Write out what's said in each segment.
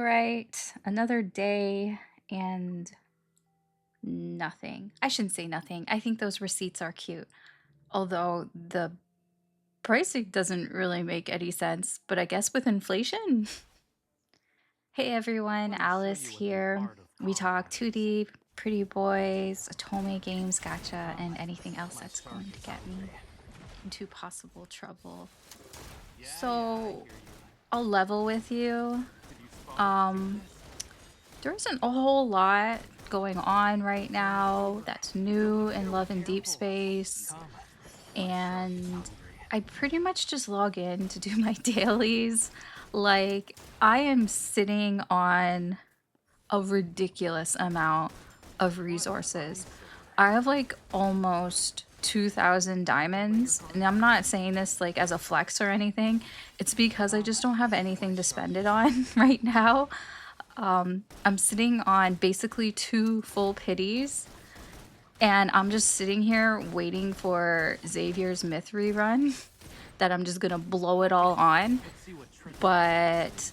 Alright, another day and nothing. I shouldn't say nothing. I think those receipts are cute. Although the pricing doesn't really make any sense, but I guess with inflation. Hey everyone, Alice here. We talk 2D, Pretty Boys, Otome games, gacha, and anything else that's going to get me into possible trouble. So, I'll level with you. There isn't a whole lot going on right now that's new in Love and Deep Space, and I pretty much just log in to do my dailies. Like, I am sitting on a ridiculous amount of resources. I have like almost 2,000 diamonds, and I'm not saying this like as a flex or anything. It's because I just don't have anything to spend it on right now. I'm sitting on basically 2 full pities, and I'm just sitting here waiting for Xavier's myth rerun that I'm just gonna blow it all on. But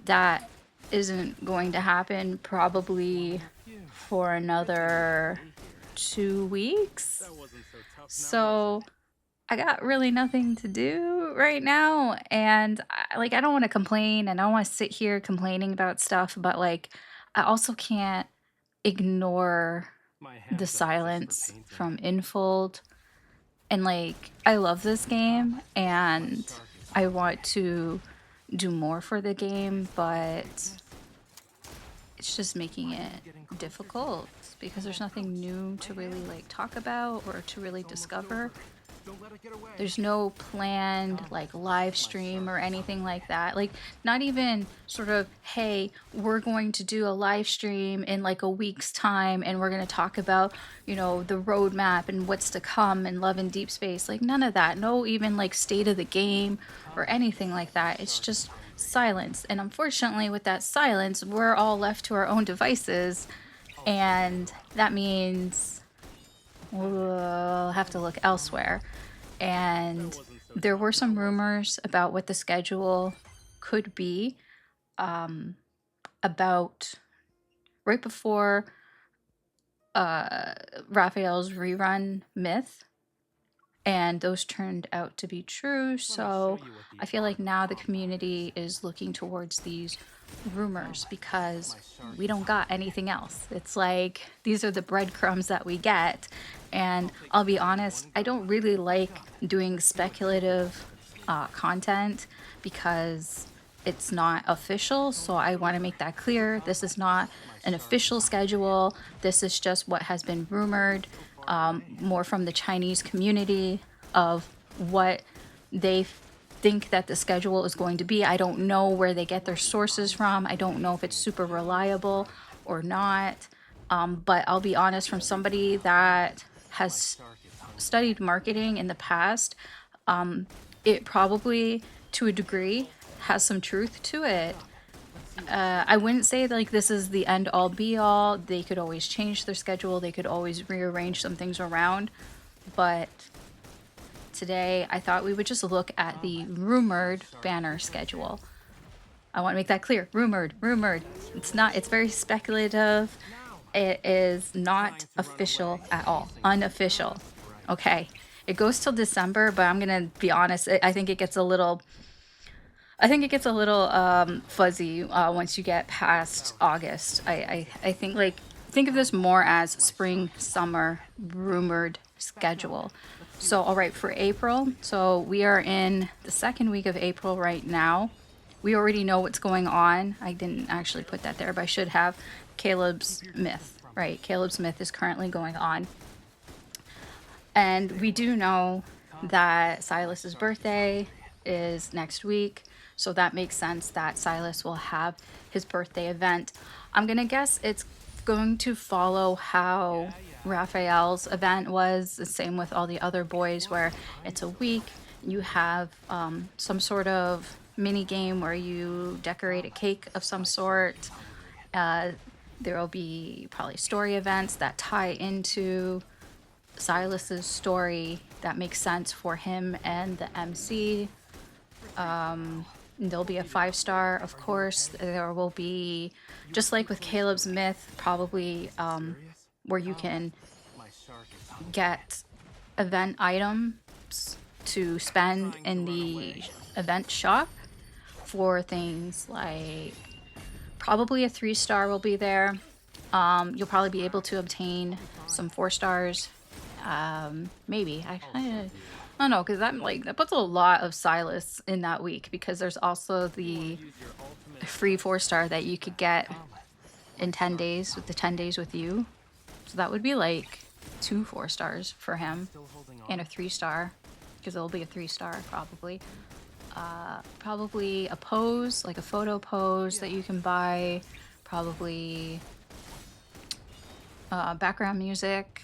that isn't going to happen probably for another 2 weeks. So I got really nothing to do right now, and I don't want to complain, and I don't want to sit here complaining about stuff, but like I also can't ignore the silence from Infold. And like I love this game and I want to do more for the game, but it's just making it difficult because there's nothing new to really like talk about or to really discover. There's no planned like live stream or anything like that. Like not even sort of, hey, we're going to do a live stream in like a week's time and we're going to talk about, you know, the roadmap and what's to come in Love and Deep Space. Like none of that. No even like state of the game or anything like that. It's just silence. And unfortunately with that silence, we're all left to our own devices. And that means we'll have to look elsewhere. And there were some rumors about what the schedule could be about right before Raphael's rerun myth, and those turned out to be true. So I feel like now the community is looking towards these rumors because we don't got anything else. It's like these are the breadcrumbs that we get. And I'll be honest, I don't really like doing speculative content because it's not official. So I want to make that clear. This is not an official schedule. This is just what has been rumored, more from the Chinese community of what they think that the schedule is going to be. I don't know where they get their sources from. I don't know if it's super reliable or not. But I'll be honest, from somebody that has studied marketing in the past, it probably, to a degree, has some truth to it. I wouldn't say like this is the end all be all. They could always change their schedule. They could always rearrange some things around. But today I thought we would just look at the rumored banner schedule. I want to make that clear. Rumored. It's not, it's very speculative. It is not official at all. Unofficial. Okay. It goes till December, but I'm going to be honest, I think it gets a little fuzzy once you get past August. I think like think of this more as spring summer rumored schedule. So all right, for April, so we are in the 2nd week of April right now. We already know what's going on. I didn't actually put that there, but I should have. Caleb's myth, right? Caleb's myth is currently going on. And we do know that Sylus's birthday is next week. So that makes sense that Sylus will have his birthday event. I'm going to guess it's going to follow how Raphael's event was, the same with all the other boys, where it's a week. You have some sort of mini game where you decorate a cake of some sort. There will be probably story events that tie into Sylus's story that makes sense for him and the MC. There'll be a 5-star, of course. There will be, just like with Caleb's Myth, probably where you can get event items to spend in the event shop for things like probably a 3-star will be there. You'll probably be able to obtain some 4-stars. Maybe I don't know, because that puts a lot of Sylus in that week, because there's also the free 4-star that you could get in 10 days with the 10 days with you. So that would be like 2 4-stars for him and a 3-star, because it'll be a 3-star probably. Probably a pose, like a photo pose that you can buy. Probably background music,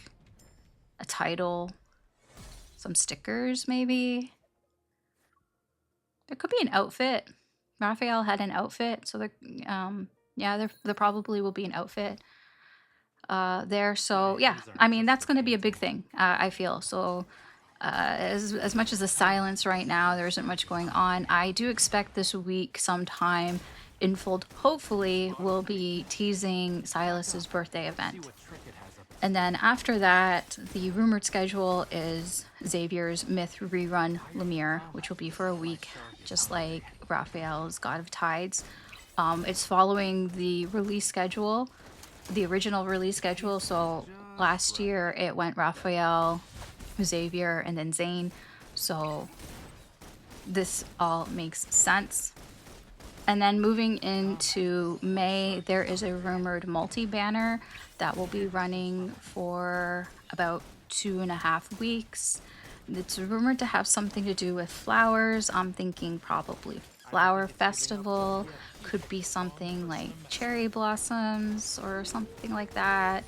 a title, some stickers maybe. There could be an outfit. Raphael had an outfit, so yeah, there probably will be an outfit there. So yeah, I mean, that's going to be a big thing, I feel. So as much as the silence right now, there isn't much going on. I do expect this week sometime Infold hopefully will be teasing Sylus's birthday event. And then after that, the rumored schedule is Xavier's Myth Rerun Lemire, which will be for a week, just like Raphael's God of Tides. It's following the release schedule, the original release schedule. So last year it went Raphael, Xavier, and then Zayne. So this all makes sense. And then moving into May, there is a rumored multi-banner that will be running for about 2.5 weeks. It's rumored to have something to do with flowers. I'm thinking probably flower festival. Could be something like cherry blossoms or something like that.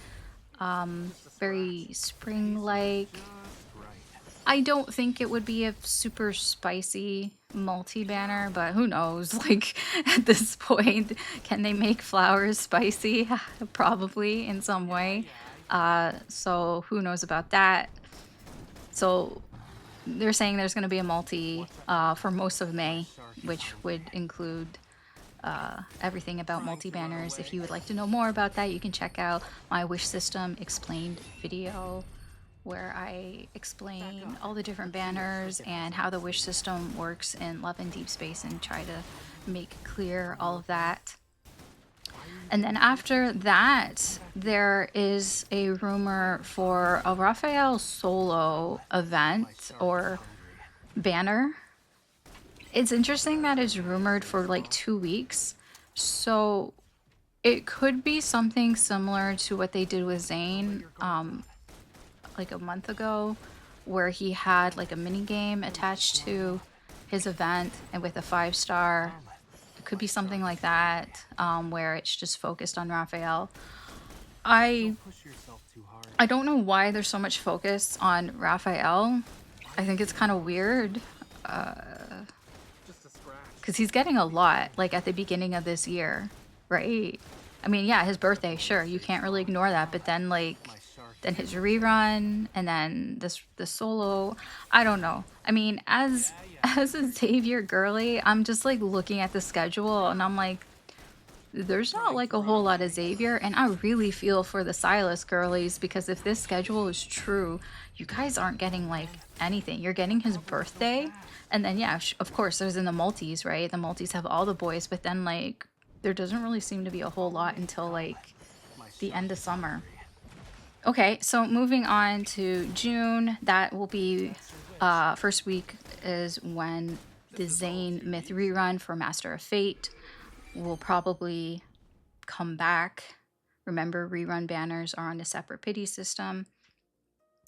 Very spring-like. I don't think it would be a super spicy multi-banner, but who knows? Like, at this point, can they make flowers spicy? Probably in some way. So who knows about that? So they're saying there's going to be a multi for most of May, which would include everything about multi-banners. If you would like to know more about that, you can check out my Wish System Explained video, where I explain all the different banners and how the wish system works in Love and DeepSpace, and try to make clear all of that. And then after that, there is a rumor for a Raphael solo event or banner. It's interesting that it's rumored for like 2 weeks. So it could be something similar to what they did with Zayne like a month ago, where he had like a mini game attached to his event and with a 5-star. It could be something like that, where it's just focused on Raphael. I don't know why there's so much focus on Raphael. I think it's kind of weird, because he's getting a lot, like at the beginning of this year, right? I mean, yeah, his birthday, sure, you can't really ignore that, but then then his rerun, and then the solo. I don't know. I mean, as a Xavier girly, I'm just like looking at the schedule and I'm like, there's not like a whole lot of Xavier, and I really feel for the Sylus girlies, because if this schedule is true, you guys aren't getting like anything. You're getting his birthday, and then yeah, of course there's in the multis, right? The multis have all the boys, but then like there doesn't really seem to be a whole lot until like the end of summer. Okay, so moving on to June, that will be first week is when the Zayne Myth rerun for Master of Fate will probably come back. Remember, rerun banners are on a separate pity system.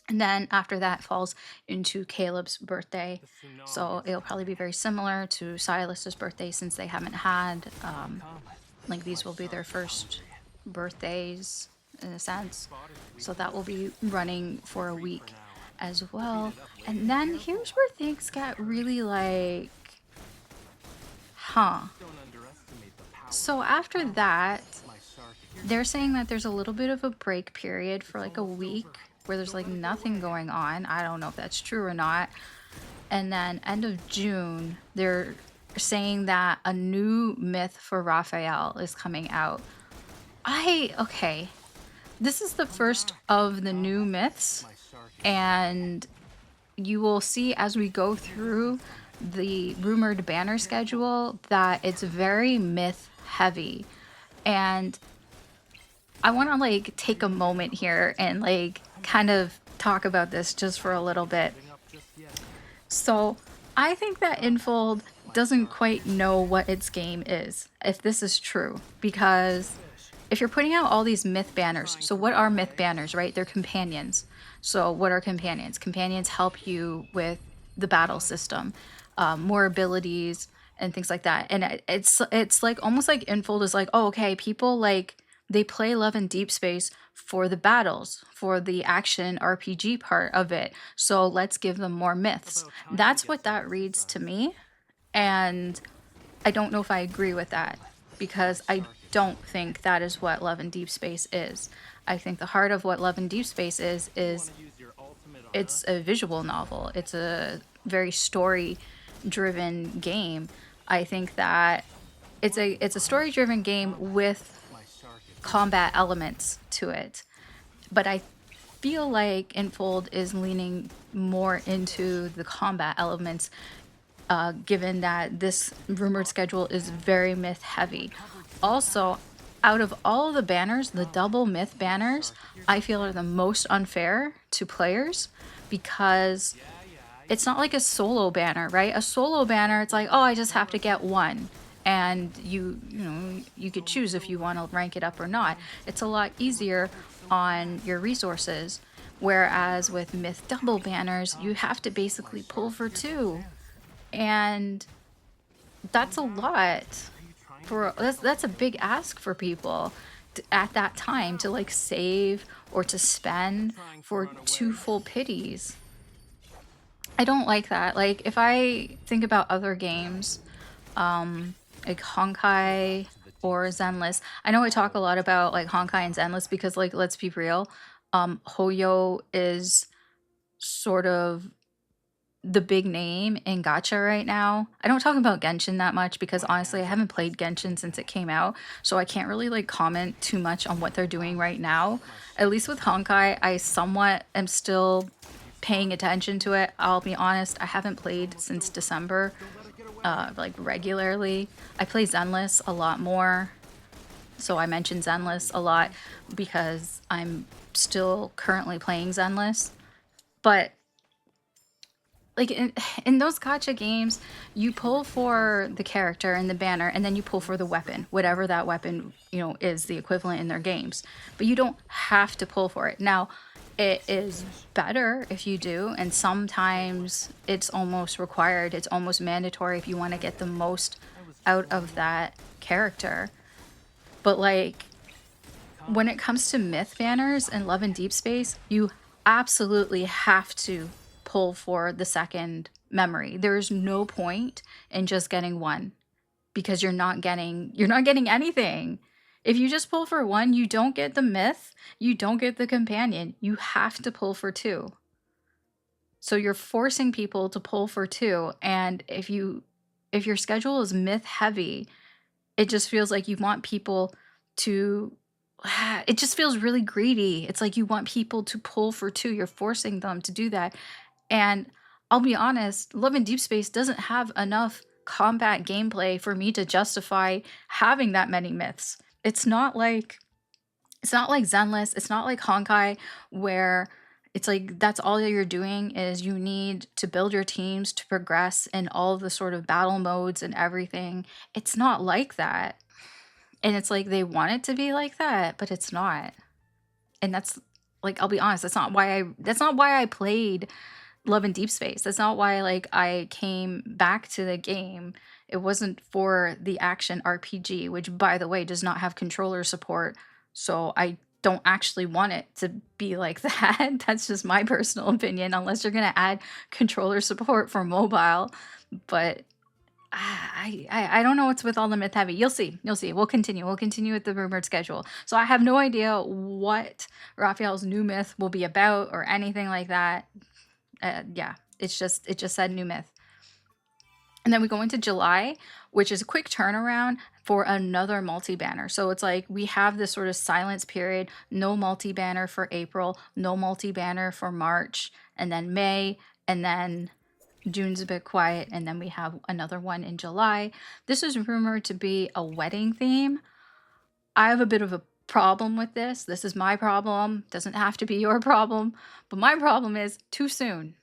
And then after that falls into Caleb's birthday. So it'll probably be very similar to Sylus's birthday, since they haven't had, like, these will be their first birthdays in a sense. So that will be running for a week as well. And then here's where things get really like, huh. So after that, they're saying that there's a little bit of a break period for like a week where there's like nothing going on. I don't know if that's true or not. And then end of June, they're saying that a new myth for Raphael is coming out. Okay, this is the first of the new myths, and you will see as we go through the rumored banner schedule that it's very myth heavy. And I want to like take a moment here and like kind of talk about this just for a little bit. So I think that Infold doesn't quite know what its game is, if this is true, because if you're putting out all these myth banners, so what are myth banners, right? They're companions. So what are companions? Companions help you with the battle system, more abilities and things like that. And it's like almost like Infold is like, oh, okay, people like they play Love and Deep Space for the battles, for the action RPG part of it. So let's give them more myths. That's what that reads to me. And I don't know if I agree with that because I don't think that is what Love and Deep Space is. I think the heart of what Love and Deep Space is it's a visual novel. It's a very story driven game. I think that it's a story driven game with combat elements to it. But I feel like Infold is leaning more into the combat elements, given that this rumored schedule is very myth heavy. Also, out of all the banners, the double myth banners, I feel are the most unfair to players because it's not like a solo banner, right? A solo banner, it's like, oh, I just have to get one. And you could choose if you want to rank it up or not. It's a lot easier on your resources. Whereas with myth double banners, you have to basically pull for two. And that's a lot for that's a big ask for people at that time to like save or to spend for two full pities. I don't like that. Like if I think about other games, like Honkai or Zenless, I know I talk a lot about like Honkai and Zenless because like let's be real, Hoyo is sort of the big name in gacha right now. I don't talk about Genshin that much because honestly, I haven't played Genshin since it came out, so I can't really like comment too much on what they're doing right now. At least with Honkai, I somewhat am still paying attention to it. I'll be honest, I haven't played since December, like regularly. I play Zenless a lot more, so I mention Zenless a lot because I'm still currently playing Zenless. But like in those gacha games, you pull for the character and the banner, and then you pull for the weapon, whatever that weapon is the equivalent in their games. But you don't have to pull for it. Now, it is better if you do, and sometimes it's almost required. It's almost mandatory if you want to get the most out of that character. But like when it comes to myth banners and Love and Deep Space, you absolutely have to pull for the second memory. There's no point in just getting one because you're not getting anything. If you just pull for one, you don't get the myth, you don't get the companion. You have to pull for two. So you're forcing people to pull for two, and if your schedule is myth heavy, it just feels like you want people to it just feels really greedy. It's like you want people to pull for two. You're forcing them to do that. And I'll be honest, Love and Deep Space doesn't have enough combat gameplay for me to justify having that many myths. It's not like Zenless, it's not like Honkai where it's like that's all you're doing is you need to build your teams to progress in all of the sort of battle modes and everything. It's not like that. And it's like they want it to be like that, but it's not. And that's like I'll be honest, that's not why I played Love and Deep Space. That's not why like I came back to the game. It wasn't for the action RPG, which by the way does not have controller support. So I don't actually want it to be like that. That's just my personal opinion unless you're going to add controller support for mobile. But I don't know what's with all the myth heavy. You'll see. You'll see. We'll continue. We'll continue with the rumored schedule. So I have no idea what Raphael's new myth will be about or anything like that. Yeah, it just said new myth. And then we go into July, which is a quick turnaround for another multi-banner. So it's like we have this sort of silence period, no multi-banner for April, no multi-banner for March, and then May, and then June's a bit quiet, and then we have another one in July. This is rumored to be a wedding theme. I have a bit of a problem with this. This is my problem. Doesn't have to be your problem, but my problem is too soon.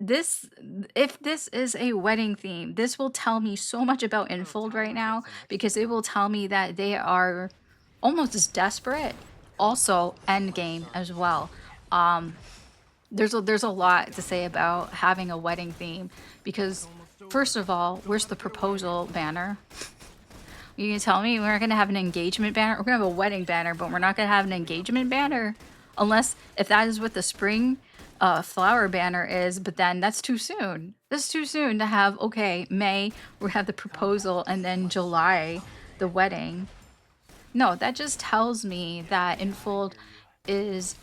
This, if this is a wedding theme, this will tell me so much about Infold right now, because it will tell me that they are almost as desperate. Also, endgame as well. There's a lot to say about having a wedding theme, because first of all, where's the proposal banner? You can tell me we're not gonna have an engagement banner? We're gonna have a wedding banner, but we're not gonna have an engagement banner, unless if that is what the spring flower banner is. But then that's too soon. That's too soon to have. Okay, May we have the proposal, and then July the wedding. No, that just tells me that Infold is,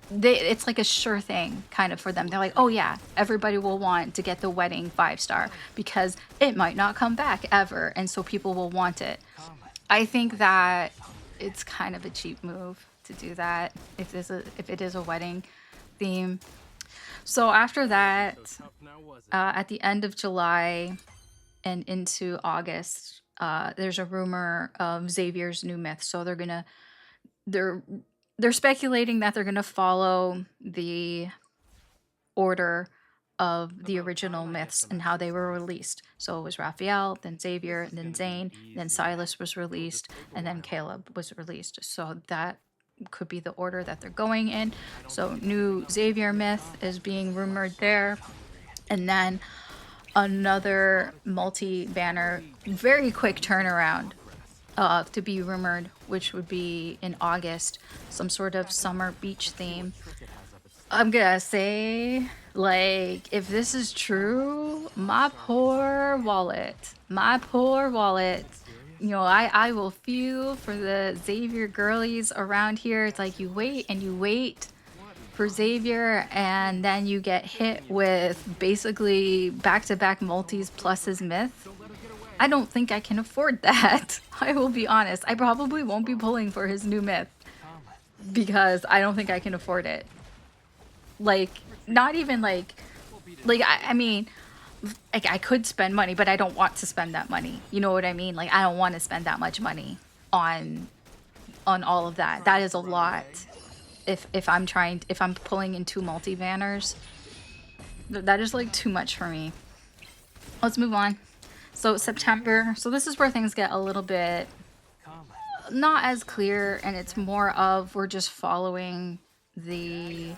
it's like a sure thing kind of for them. They're like, oh yeah, everybody will want to get the wedding 5-star because it might not come back ever, and so people will want it. I think that it's kind of a cheap move to do that if it is a wedding theme. So after that, at the end of July and into August, there's a rumor of Xavier's new myth. So they're they're speculating that they're gonna follow the order of the original myths and how they were released. So it was Raphael, then Xavier, then Zayne, then Sylus was released, and then Caleb was released. So that could be the order that they're going in. So new Xavier myth is being rumored there. And then another multi-banner, very quick turnaround to be rumored, which would be in August, some sort of summer beach theme. I'm gonna say, like, if this is true, my poor wallet, you know, I will feel for the Xavier girlies around here. It's like you wait and you wait for Xavier, and then you get hit with basically back-to-back multis plus his myth. I don't think I can afford that. I will be honest. I probably won't be pulling for his new myth because I don't think I can afford it. Like, not even like I mean, like I could spend money, but I don't want to spend that money. You know what I mean? Like I don't want to spend that much money on all of that. That is a lot. If I'm pulling in 2 multi banners, that is like too much for me. Let's move on. So September. So this is where things get a little bit not as clear, and it's more of we're just following the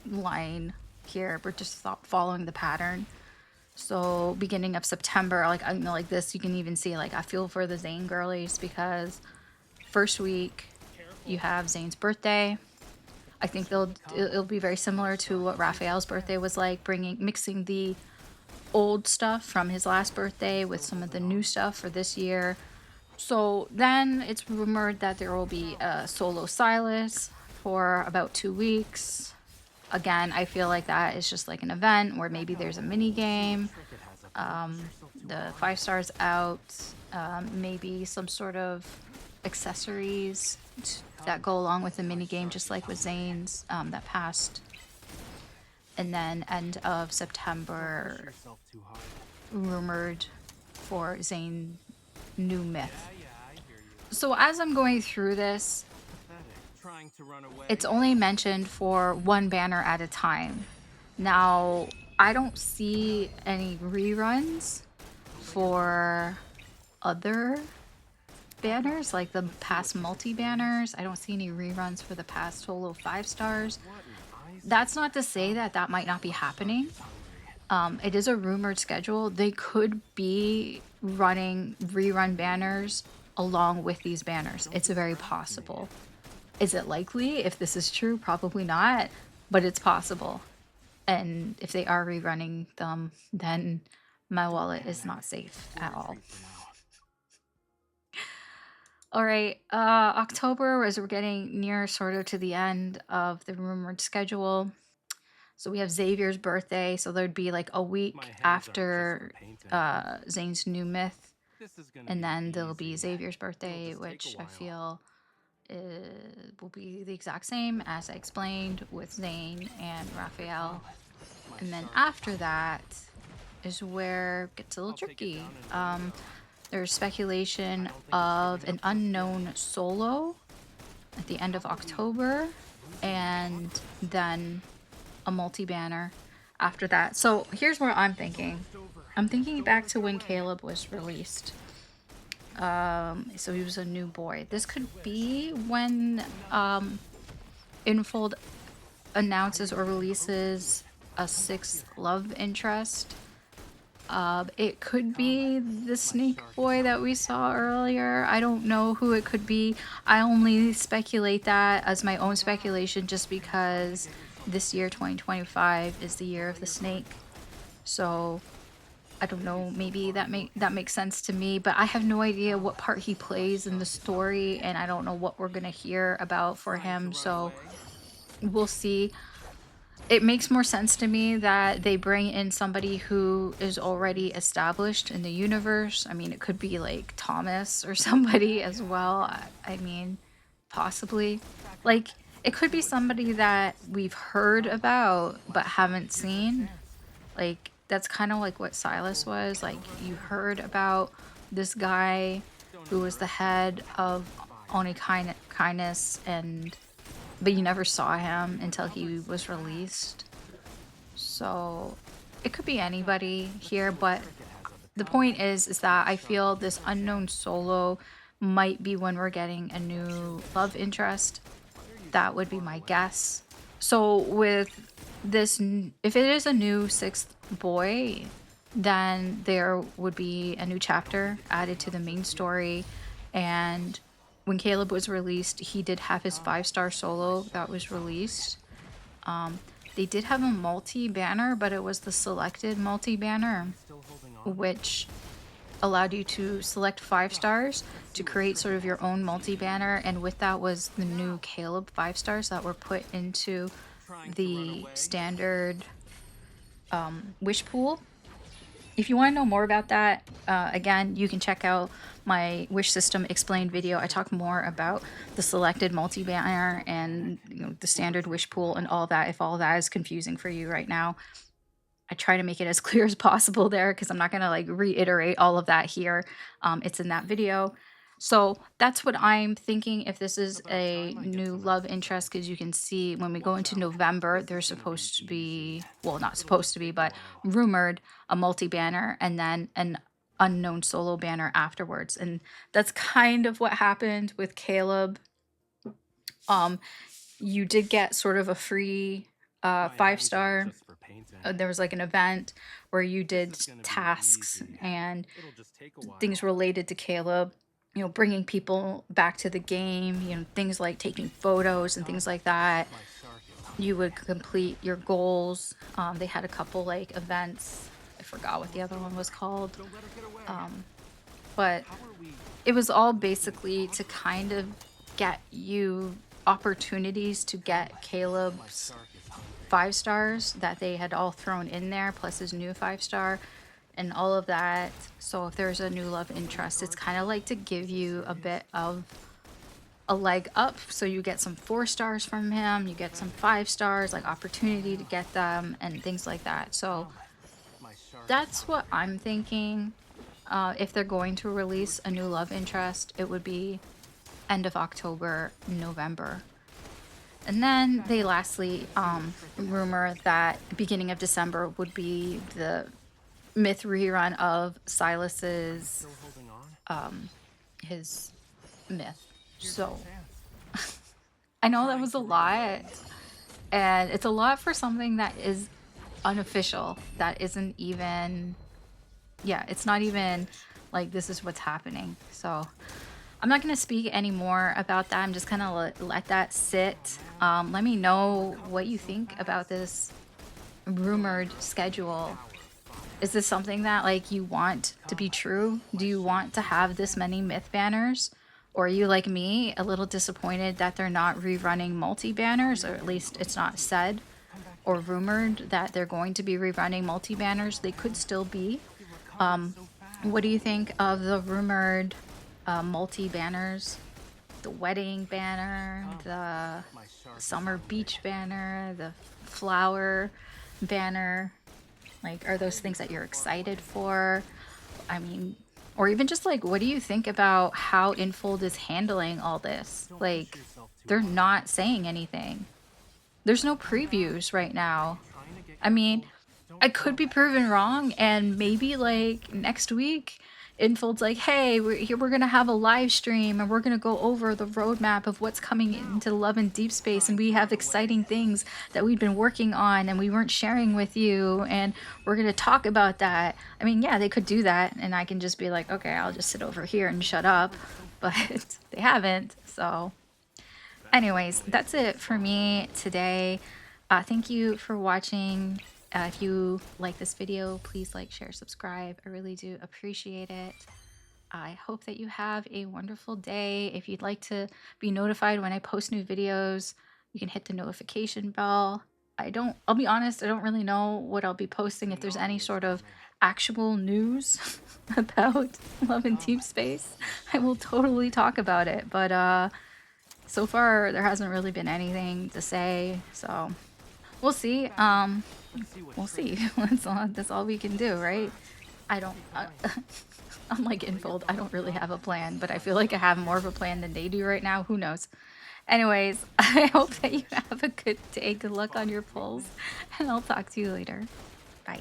line here. We're just following the pattern. So beginning of September, like I know, like this, you can even see like I feel for the Zayne girlies, because first week you have Zayne's birthday. I think it'll be very similar to what Raphael's birthday was like, mixing the old stuff from his last birthday with some of the new stuff for this year. So then it's rumored that there will be a solo Sylus for about 2 weeks. Again, I feel like that is just like an event where maybe there's a mini game. The 5 stars out, maybe some sort of accessories that go along with the mini game, just like with Zayne's that passed. And then end of September, rumored for Zayne new myth. So as I'm going through this, it's only mentioned for 1 banner at a time. Now, I don't see any reruns for other banners, like the past multi-banners. I don't see any reruns for the past solo 5 stars. That's not to say that that might not be happening. It is a rumored schedule. They could be running rerun banners along with these banners. It's very possible. Is it likely? If this is true, probably not, but it's possible. And if they are rerunning them, then my wallet is not safe at all. All right, October, as we're getting near sort of to the end of the rumored schedule. So we have Xavier's birthday, so there'd be like a week after Zayne's new myth, and then there'll be Xavier's birthday, which I feel will be the exact same as I explained with Zayne and Raphael. And then after that is where it gets a little tricky. There's speculation of an unknown solo at the end of October, and then a multi-banner after that. So here's what I'm thinking. I'm thinking back to when Caleb was released. So he was a new boy. This could be when Infold announces or releases a 6th love interest. It could be the snake boy that we saw earlier. I don't know who it could be. I only speculate that as my own speculation just because this year, 2025, is the year of the snake. So I don't know, maybe that makes sense to me, but I have no idea what part he plays in the story, and I don't know what we're gonna hear about for him, so we'll see. It makes more sense to me that they bring in somebody who is already established in the universe. I mean, it could be like Thomas or somebody as well. I mean, possibly. Like, it could be somebody that we've heard about but haven't seen. Like, that's kind of like what Sylus was. Like, you heard about this guy who was the head of Oni Kindness, but you never saw him until he was released. So it could be anybody here, but the point is that I feel this unknown solo might be when we're getting a new love interest. That would be my guess. So with this, if it is a new 6th boy, then there would be a new chapter added to the main story. And when Caleb was released, he did have his 5-star solo that was released. They did have a multi-banner, but it was the selected multi-banner, which allowed you to select 5 stars to create sort of your own multi-banner, and with that was the new Caleb 5 stars that were put into the standard wish pool. If you want to know more about that, again, you can check out my wish system explained video. I talk more about the selected multi-banner and the standard wish pool and all that, if all that is confusing for you right now. I try to make it as clear as possible there because I'm not going to like reiterate all of that here. It's in that video. So that's what I'm thinking if this is a new love interest, because you can see when we go into November, there's supposed to be, well, not supposed to be, but rumored a multi-banner and then an unknown solo banner afterwards. And that's kind of what happened with Caleb. You did get sort of a free 5-star. There was like an event where you did tasks and things related to Caleb, bringing people back to the game, things like taking photos and things like that. You would complete your goals. They had a couple like events. I forgot what the other one was called. But it was all basically to kind of get you opportunities to get Caleb's 5 stars that they had all thrown in there, plus his new 5-star and all of that. So if there's a new love interest, it's kind of like to give you a bit of a leg up. So you get some 4 stars from him, you get some 5 stars, like opportunity to get them and things like that. So that's what I'm thinking. If they're going to release a new love interest, it would be end of October, November. And then they lastly rumor that beginning of December would be the myth rerun of Sylus's his myth. So I know that was a lot, and it's a lot for something that is unofficial, that isn't even, it's not even like this is what's happening. So I'm not going to speak any more about that. I'm just going to let that sit. Let me know what you think about this rumored schedule. Is this something that like you want to be true? Do you want to have this many myth banners? Or are you like me, a little disappointed that they're not rerunning multi-banners, or at least it's not said? or rumored that they're going to be rerunning multi-banners. They could still be. What do you think of the rumored multi-banners? The wedding banner, the summer beach banner, the flower banner. Like, are those things that you're excited for? I mean, or even just like, what do you think about how Infold is handling all this? Like, they're not saying anything. There's no previews right now. I mean, I could be proven wrong, and maybe like next week, Infold's like, hey, we're gonna have a live stream and we're gonna go over the roadmap of what's coming into Love and Deep Space, and we have exciting things that we've been working on and we weren't sharing with you, and we're gonna talk about that. I mean, yeah, they could do that, and I can just be like, okay, I'll just sit over here and shut up, but they haven't, so. Anyways, that's it for me today. Thank you for watching. If you like this video, please like, share, subscribe. I really do appreciate it. I hope that you have a wonderful day. If you'd like to be notified when I post new videos, you can hit the notification bell. I'll be honest, I don't really know what I'll be posting. If there's any sort of actual news about Love and Deep Space, I will totally talk about it. But so far there hasn't really been anything to say, so we'll see. We'll see. That's all we can do, right? Unlike Infold, I don't really have a plan, but I feel like I have more of a plan than they do right now. Who knows? Anyways, I hope that you have a good day. Good luck on your polls, and I'll talk to you later. Bye.